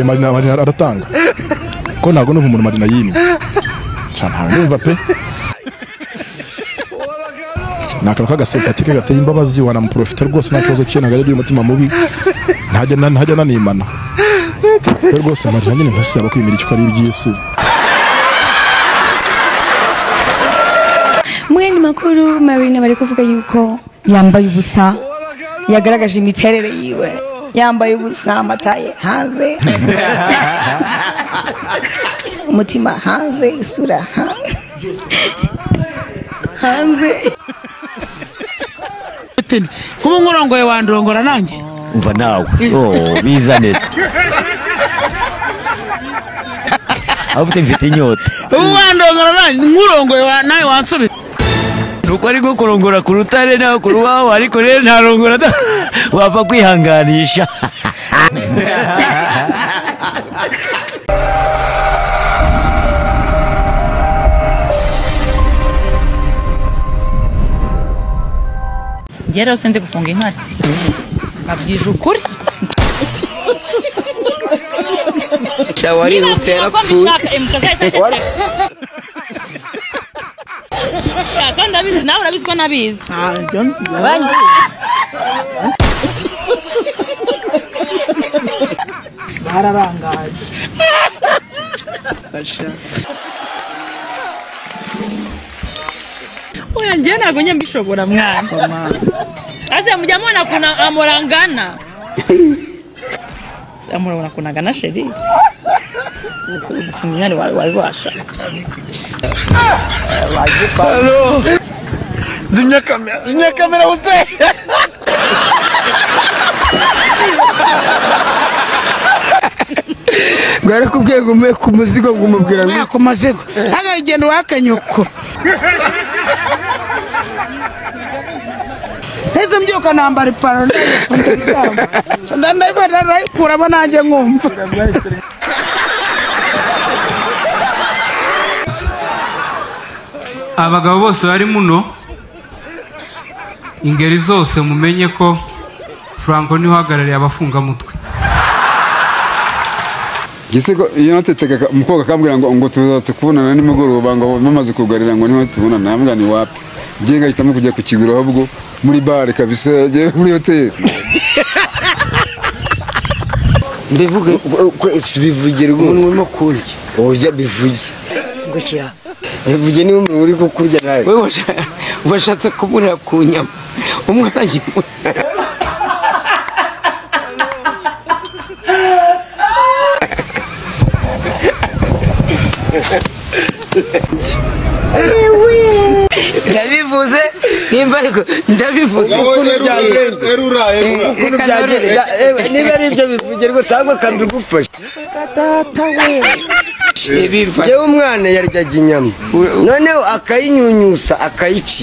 Marina aratanga ko ntago nuva umuntu Marina yimwe cyane ndumva pe nakaro kagasempatike gateye imbabazi wanamuprofita rwose nakozo cyena gari y'umutima mubi ntajya nanimana rwose Marina nyine ntasi yaba kwimira icyo ari ibyisi. Mwene makuru Marina bari kuvuga yuko yambaye ubusa yagaragaje imiterere yiwe yambaye ubusa amataye hanze umutima hanze isura hanze kuba nkurongoye wandongora nanjye umva nawe biza neza ahubwo mfite inyota wandongora nanjye nkurongoye nawe wansubira nuko ari kurongora ku rutare nawe ku rubaho ariko rero ntarongora wapfa kwihanganisha. Ngera usenze gufunga inkari abyije ukuri shawari rusera fu kandi abizi nawe urabizi ko nabizi bararangaye oya njye ntabwo njye mbishobora mwana ase mujya mubona kuna amurangana amurabona kunagana sheri nyane wabibasha Halo zimya kamera use Gwara kubwiye gume ku muzigo ngumubwira ngo ku mazigo haga igendo wakanyuko Heze mbyuka nambara ipantaro ndayikura nanjye nkumva abagabo bose bari muno ingeri zose mumenye ko Franco ni uhagarariye abafunga mutwe gisego iyo nateteka umukobwa kambwira ngo tuzaze kubonana nimugoroba ngo bamaze kugarira ngo niho tubonana nambwa ni wapi byenga hitamo kujya ku kiguro ahubwo muri bar kabisa je muri hotel ndivuga ko bivugire umuntu urimo kurya oya bivuge gukira bivuge ni umuntu uri kukurya nawe wewe washatse kumura ku nyama umwana yimu ndabivuze nimba ariko ndabivuze erura niba ari ibyo bivuge rwose ahubwo kambigufasha tata we jewe umwana yaryaga inyama noneho akayinyunyusa akayici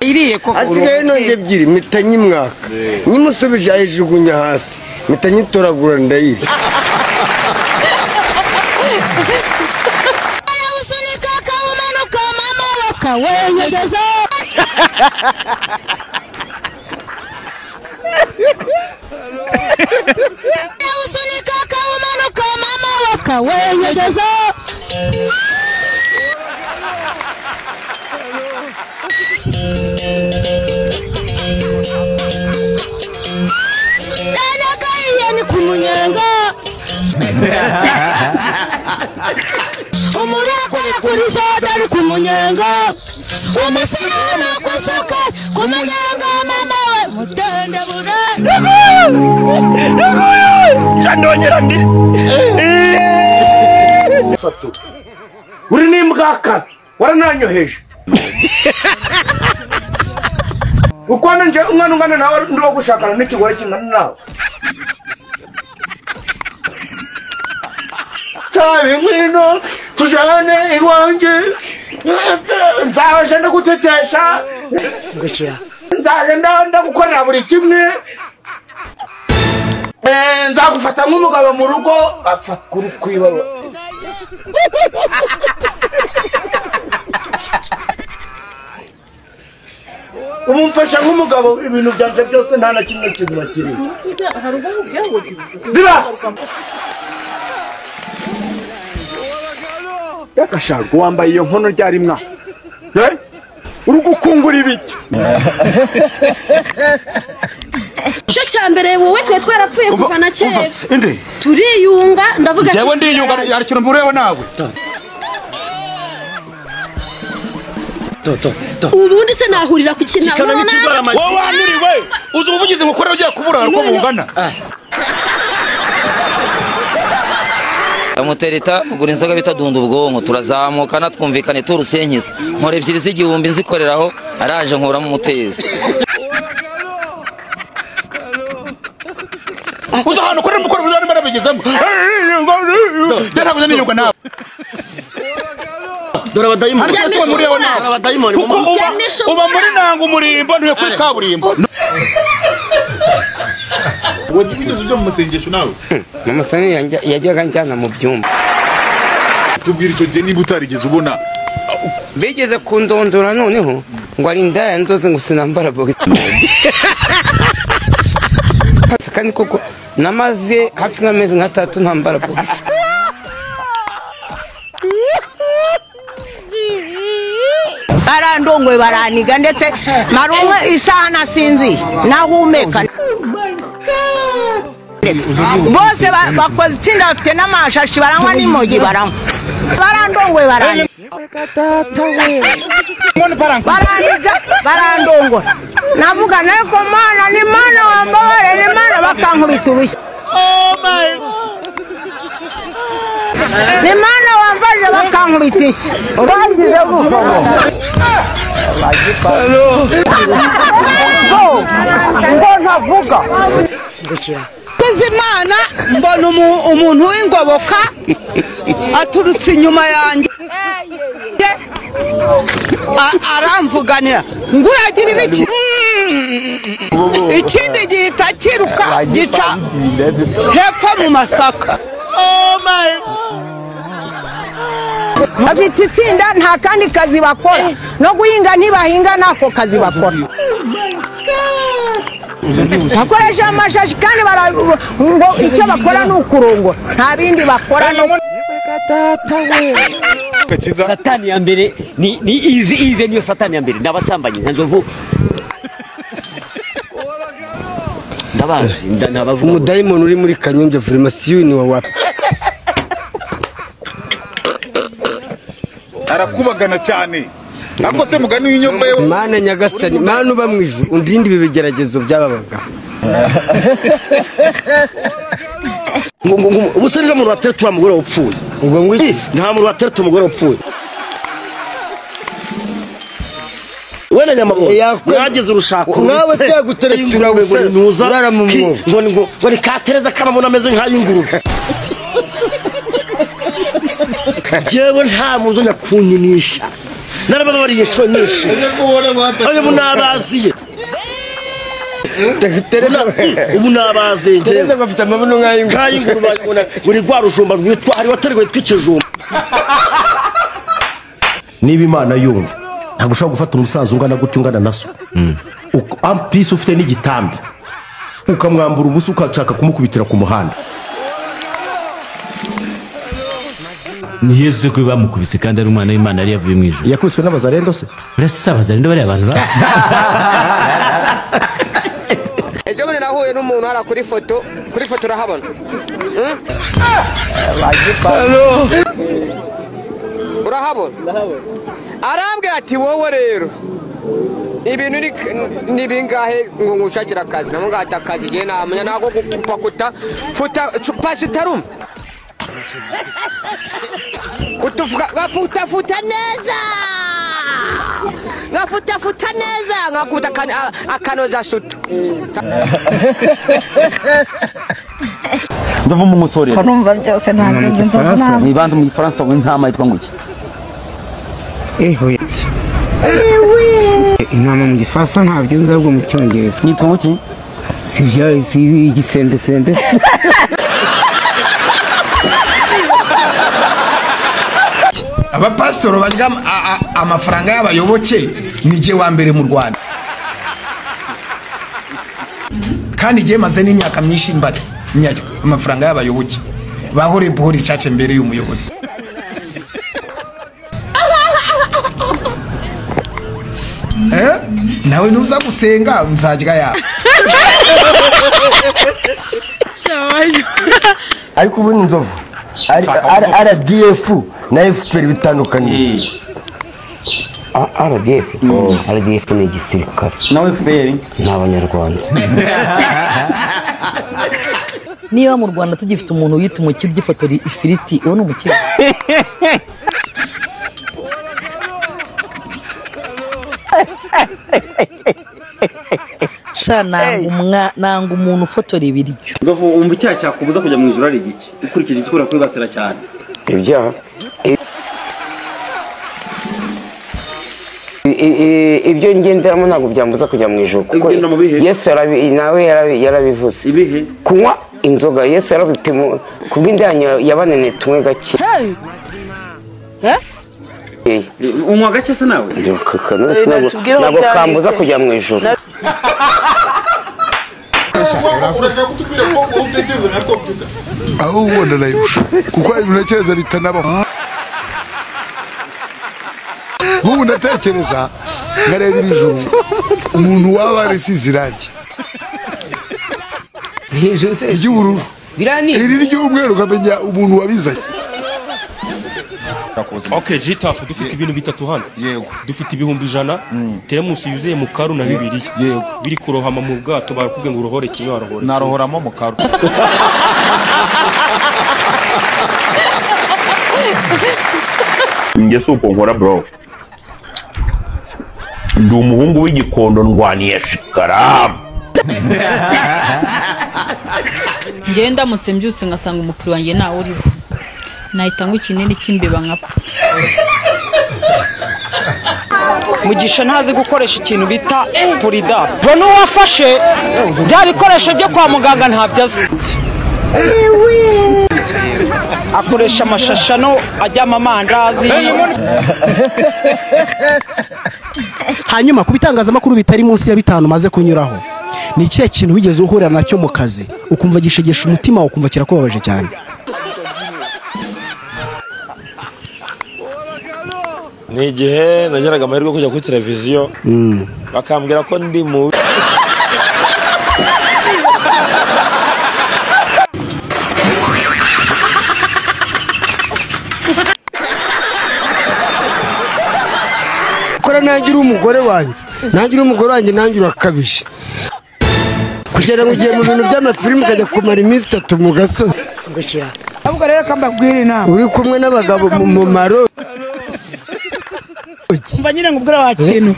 iriye ko asigaye nonge ebyiri mpita nyimwaka nyimusubije ayijugunya hasi mpita nyitoragura ndayiri wenyegeza usunika kaumanuka mama waka wenyegeza ni kumunyenga umurako kuri soda ari kumunyenga umusirama kusuka kumunyenga mama we mutende bure jandonyera ndiri uri nimbwakazi warananyoheje ukwana nje umwana ungana nawe ndo gushakana n'ikigore kingana nawe cyane mwino tujane iwanje nzaje ndagutetesha gukira nzaje ndagukorera buri kimwe nzagufata nk'umugabo mu rugo apfa kurukwiba ubu mfasha nk'umugabo ibintu byanjye byose nta na kimwe kizima kiri ziba yakashaka wambaye iyo nkono ryari mwa uri gukungura ibiki cyo cyambere wowe twe twarapfuye kuva na kera turiyunga ndavuga jewe ndiyunga ari kintu mpureho nawe ubundi se nahurira ku kintu wowe wanuriwe uzi ubuvugizi mukora ugiye kubura uko bungana amutereta ugura inzoga bita dunda ubwonko turazamukana twumvikane turusenkisa nkora ebyiri z'igihumbi nzikoreraho araje nkuramo umutezi uza hano ukorera umukoro bizana imbaraga bigezemo ntabwo niyunga nawe dore abadayimoni kuko uba muri nanga umurimbo ntuye kuri kaburimbo wajya kugeza ujya mu masengesho nawe mama sani yajyaga njyana mu byumba tubwira icyo gihe niba utarigeze ubona bigeze kundondora noneho ngo ari indaya ndoze ngo sinambara bogisi kandi koko namaze hafi nk'amezi nka 3 ntambara bogisi barandongwe baraniga ndetse marumwe isaha nasinzi nahumeka bose bakoze itsinda bafite n'amashashi baranywa n'imogi baranywa barandongwe baraniga barandongwe navuga nako mana ni mana wambabare ni mana bakankubita urushyi ni mana wambaje bakankubita ishyi uragize gusohoka ngo ntavuga Imana mbona umuntu w'ingoboka aturutse inyuma yanjye aramvuganira ngo uragira ibiki ikindi gihita kiruka gica hepfo mu masaka afite itsinda nta kandi kazi bakora no guhinga ntibahinga n'ako kazi bakora bakoresha amashashi kandi ngo icyo bakora ni ukurongora nta bindi bakora satani ya mbere ni ive niyo satani ya mbere n'abasambanyi nzovu ndabazi ndabavuga umudayimoni uri muri Kanyombya Farmasi ni wawa arakubagana cyane nako se mugani w'inyomba yo Mana nyagasani mana uba mwijuru undindi bibigeragezo byababaga ubusore n'umuntu watereta umugore upfuye ubwo ngwiki nta muntu watereta umugore upfuye wena nyamabo yagize urushako nawe se guteretura urara mu ngo ni katereza kababona ameze nk'ay'ingurube jewe nta muntu nyakunyinisha naraba bariye sho nyinshi ayo munabaziye ubu nabaziye nje bafite amabuno nk'ay'ingurube buri rwarujumba rwitwa hari waterwe twikijumba niba Imana yumva ntabwo ushobora gufata umusaza ungana gutyo ungana na so ampisi ufite n'igitambi ukamwambura ubusa ukashaka kumukubitira ku muhanda ni Yesu ko bamukubise kandi ari umwana w'Imana yari yavuye mu ijuru yakubiswe n'abazarendo se urasa abazarendo bari abantu ejo bane nahuye n'umuntu ara kuri foto urahabona urahabona arambwira ati wowe rero ibintu ni bingahe ngo ngushakira akazi namugata akazi je namanya nago gupakuta futa pasi tarum kutufuka gafuta neza ngafuta neza ngakuta akanoza sutu nzava mu musore urumva byose ntabyo nzava nibanze mu Gifaransa ngo intama yitwa nguki intama mu Gifaransa ntabyo nzi ahubwo mu Cyongereza nitwa nguki si igisembe abapasitoro barya amafaranga y'abayoboke nije wa mbere mu Rwanda kandi igihe maze n'imyaka myinshi mbare nyaryo amafaranga y'abayoboke bahore buhore icace mbere y'umuyobozi nawe nuza gusenga nzajya ya ariko ubu inzovu RDF na FPR bitandukanye RDF ni igisirikare na FPR ni abanyarwanda niba mu Rwanda tugifite umuntu wita umukire ugifotora ifiriti uwo ni umukire nanga umuntu ufotora ibiryo Nzovu umva icyaha cyakubuza kujya mu ijuru ari igiki ukurikije ikikora kwibasira cyane ibyaha ibyo ngenderamo ntabwo byambuza kujya mu ijuru kuko Yesu nawe yarabivuze ibihe kunywa inzoga Yesu yaravuze kubw'indanyo yabanene tumwe gake unywa gake se nawe ntabwo kambuza kujya mu ijuru aho ubona nayirusha kuko hari ibintu ntekereza bitanabaho nk'ubu ndatekereza nkareba iri joro umuntu waba arisize irangi ry'ubururu iri ry'umweru ukamenya umuntu wabizanye. Okay, Jitafu dufite ibintu bitatu hano. Yego. Dufite ibihumbi 100, teremusi yuzuye mu karu na bibiri. Yego. Biri kurohama mu bwato barakubwiye ngo urohore kimwe warohore. Narohoramo mu karu. Nge suko nkora bro. Ndi umuhungu w'igikondo ndwaniye shikaramu. Ngenda mutse mbyutse ngasanga umukuru wanjye nawe uriho. Nahita ngo ikinini cy'imbeba nkapfa. Mugisha ntazi gukoresha ikintu bita Polidas. Bo nuwafashe bya bikoresho byo kwa muganga ntabyaze. Akoresha amashashano ajyama amandazi. Hanyuma kubitangazamakuru bitari munsi ya 5 maze kunyuraho. Ni ikihe kintu wigeze uhurira nacyo mu kazi ukumva gishegesha umutima ukumva kirakubabaje cyane? Ni igihe nageraga amahirwe kujya kuri televiziyo bakambwira ko ndi mu kora nangira umugore wanjye nanjye urakabije kugera mu gihe mu bintu by'amafilime ukajya kumara iminsi 3 mu gasozi ahubwo rero kambabwira inama uri kumwe n'abagabo mu maro mva nyine ngubwira wa kintu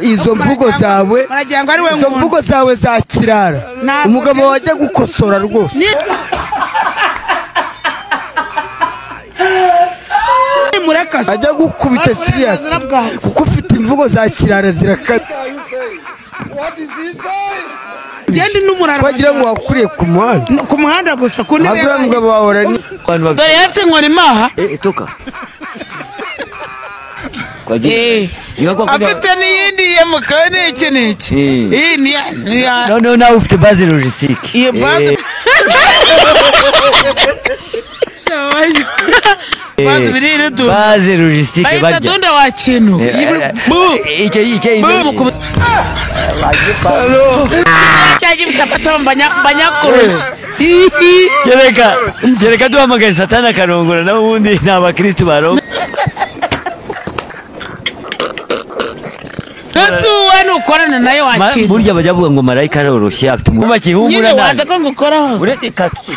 izo mvugo zawe izo mvugo zawe za kirara umugabo wajya gukosora rwose murakaza ajya gukubita serious kuko ufite imvugo za kirara zirakata Gendi n'umurara bagira ngo wakuriye ku muhanda gusa ku ntebe y'umugabo wawe ni dore yafite nkoni maha toka afite n'iyindi yemukane iki no nawe ufite base logistique iyo base base birire tu base logistique barya donda wa kintu icyo cyaje bitapata banyakuru kereka duhamagaye satana karongora nawe ubundi ni abakristo baro Yesu we nukorana nayo wakiri burya bajya bavuga ngo marayika aroroshye afite umuma kihumura nawe wada ko ngukoraho urete kaki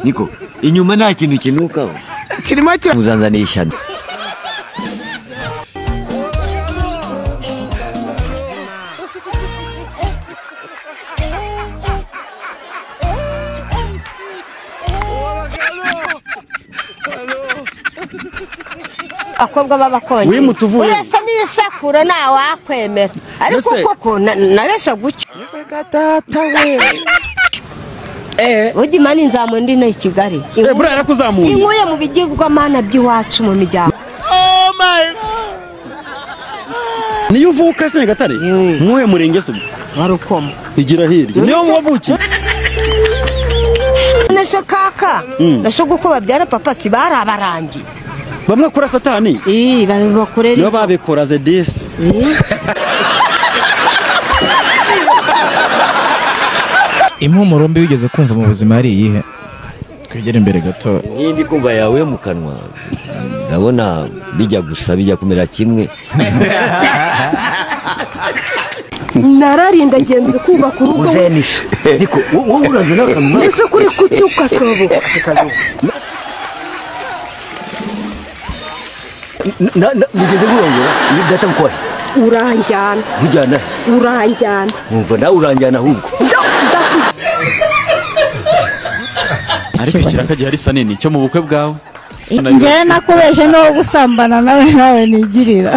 Niko inyuma nta kintu kinukaho kirimo cyo muzanzanisha akobwa babakonye wimutse uvuye urasa n'isakura nta wakwemera ariko koko naresha gucya gatata we ujya imana inzamu ndi no i Kigali buriya yarakuzamuye inkuye mu bigirwamana by'iwacu mu miryango niyo uvuka se Nyagatare muhe murenge se Barukoma igira hirya niyo wavukiye nese kaka nashogo ko babyara papa si bari abarangi bamwe kora satani babibakorera niyo babikora ze 10 impumuro mbi wigeze kumva mu buzima ari iyihe twigere imbere gato nk'indi kumva yawe mu kanwa ndabona bijya gusa bijya kumera kimwe nararinda genze kubaka urugo uzenisha niko wowe uranze n'akanwa ese kuri kutuka sobo nigeze kurongora ni data gukora uranjyana umva nawe uranjyana ahubwo ariko ikiraka gihari sanini cyo mu bukwe bwawe njyewe nakubeshe no gusambana nawe nigirira